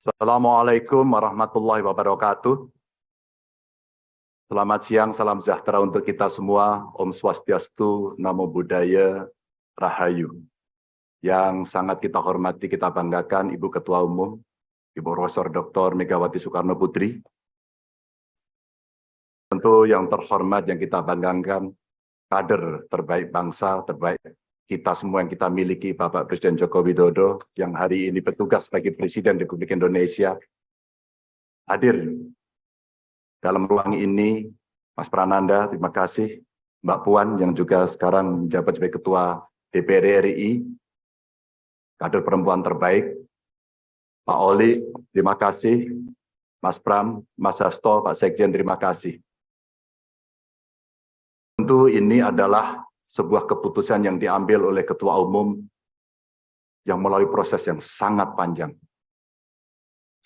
Assalamualaikum warahmatullahi wabarakatuh. Selamat siang, salam sejahtera untuk kita semua. Om Swastiastu, Namo Buddhaya, Rahayu. Yang sangat kita hormati, kita banggakan Ibu Ketua Umum, Ibu Profesor Dr. Megawati Soekarno Putri. Tentu yang terhormat yang kita banggakan, kader terbaik bangsa, terbaik kita semua yang kita miliki, Bapak Presiden Joko Widodo, yang hari ini bertugas sebagai Presiden Republik Indonesia, hadir dalam ruang ini. Mas Prananda, terima kasih. Mbak Puan, yang juga sekarang menjabat sebagai Ketua DPR RI, kader perempuan terbaik. Pak Oli, terima kasih. Mas Pram, Mas Hasto, Pak Sekjen, terima kasih. Tentu ini adalah sebuah keputusan yang diambil oleh Ketua Umum yang melalui proses yang sangat panjang.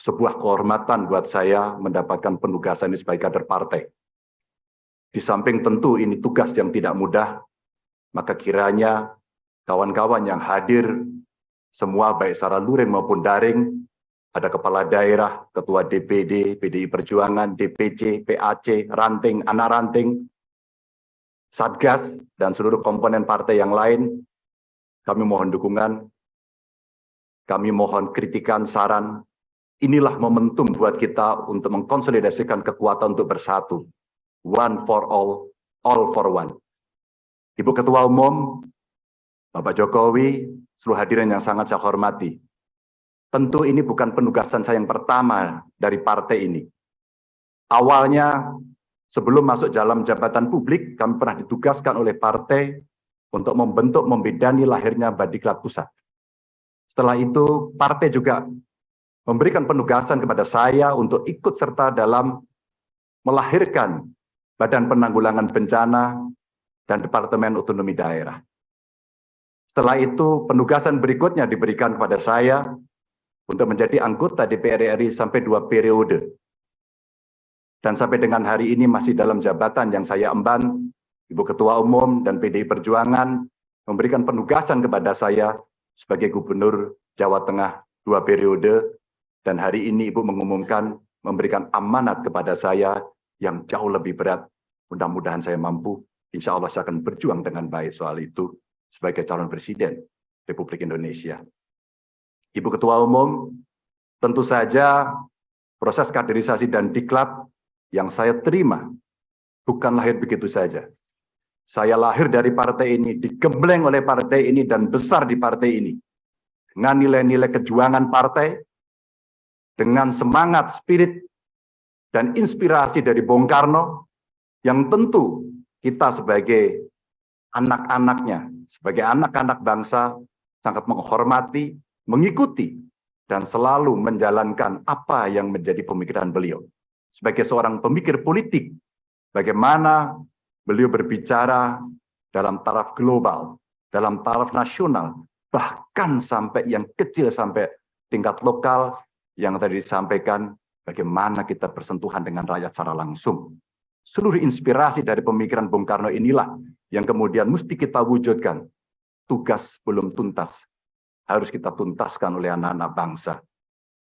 Sebuah kehormatan buat saya mendapatkan penugasan ini sebagai kader partai. Di samping tentu ini tugas yang tidak mudah, maka kiranya kawan-kawan yang hadir, semua baik secara luring maupun daring, ada kepala daerah, ketua DPD, PDI Perjuangan, DPC, PAC, ranting, anak ranting, Satgas, dan seluruh komponen partai yang lain, kami mohon dukungan, kami mohon kritikan, saran. Inilah momentum buat kita untuk mengkonsolidasikan kekuatan untuk bersatu. One for all for one. Ibu Ketua Umum, Bapak Jokowi, seluruh hadirin yang sangat saya hormati. Tentu ini bukan penugasan saya yang pertama dari partai ini. Awalnya, sebelum masuk dalam jabatan publik, kami pernah ditugaskan oleh partai untuk membentuk, membidani lahirnya Badiklat Pusat. Setelah itu, partai juga memberikan penugasan kepada saya untuk ikut serta dalam melahirkan Badan Penanggulangan Bencana dan Departemen Otonomi Daerah. Setelah itu, penugasan berikutnya diberikan kepada saya untuk menjadi anggota DPR RI sampai 2 periode. Dan sampai dengan hari ini masih dalam jabatan yang saya emban, Ibu Ketua Umum dan PDI Perjuangan memberikan penugasan kepada saya sebagai Gubernur Jawa Tengah 2 periode, dan hari ini Ibu mengumumkan memberikan amanat kepada saya yang jauh lebih berat. Mudah-mudahan saya mampu, insya Allah saya akan berjuang dengan baik soal itu sebagai calon Presiden Republik Indonesia. Ibu Ketua Umum, tentu saja proses kaderisasi dan diklat yang saya terima bukan lahir begitu saja. Saya lahir dari partai ini, digembleng oleh partai ini, dan besar di partai ini. Dengan nilai-nilai kejuangan partai, dengan semangat, spirit, dan inspirasi dari Bung Karno, yang tentu kita sebagai anak-anaknya, sebagai anak-anak bangsa, sangat menghormati, mengikuti, dan selalu menjalankan apa yang menjadi pemikiran beliau. Sebagai seorang pemikir politik, bagaimana beliau berbicara dalam taraf global, dalam taraf nasional, bahkan sampai yang kecil, sampai tingkat lokal, yang tadi disampaikan, bagaimana kita bersentuhan dengan rakyat secara langsung. Seluruh inspirasi dari pemikiran Bung Karno inilah yang kemudian mesti kita wujudkan. Tugas belum tuntas, harus kita tuntaskan oleh anak-anak bangsa.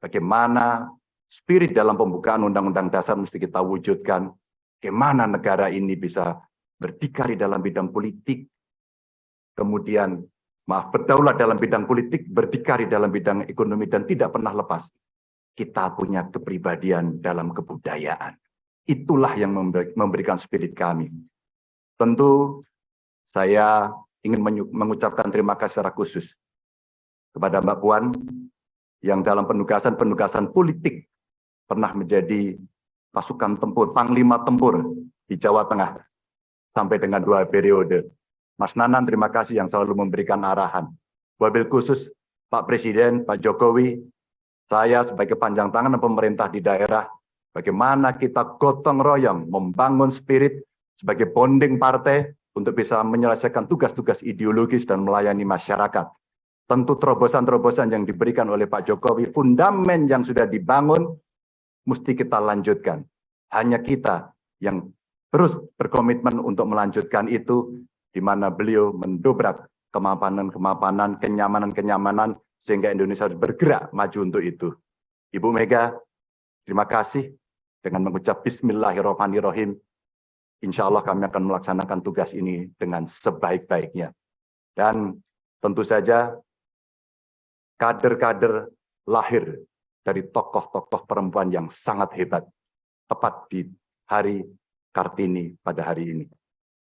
Bagaimana spirit dalam pembukaan Undang-Undang Dasar mesti kita wujudkan. Bagaimana negara ini bisa berdikari dalam bidang politik, kemudian berdaulat dalam bidang politik, berdikari dalam bidang ekonomi, dan tidak pernah lepas. Kita punya kepribadian dalam kebudayaan. Itulah yang memberikan spirit kami. Tentu saya ingin mengucapkan terima kasih secara khusus kepada Mbak Puan yang dalam penugasan politik pernah menjadi pasukan tempur, panglima tempur di Jawa Tengah sampai dengan 2 periode. Mas Nanan, terima kasih yang selalu memberikan arahan. Wabil khusus Pak Presiden, Pak Jokowi, saya sebagai panjang tangan pemerintah di daerah, bagaimana kita gotong royong membangun spirit sebagai bonding partai untuk bisa menyelesaikan tugas-tugas ideologis dan melayani masyarakat. Tentu terobosan-terobosan yang diberikan oleh Pak Jokowi, fundamen yang sudah dibangun, mesti kita lanjutkan. Hanya kita yang terus berkomitmen untuk melanjutkan itu, di mana beliau mendobrak kemapanan-kemapanan, kenyamanan-kenyamanan, sehingga Indonesia harus bergerak maju untuk itu. Ibu Mega, terima kasih. Dengan mengucap Bismillahirrahmanirrahim, insya Allah kami akan melaksanakan tugas ini dengan sebaik-baiknya. Dan tentu saja kader-kader lahir dari tokoh-tokoh perempuan yang sangat hebat, tepat di hari Kartini pada hari ini.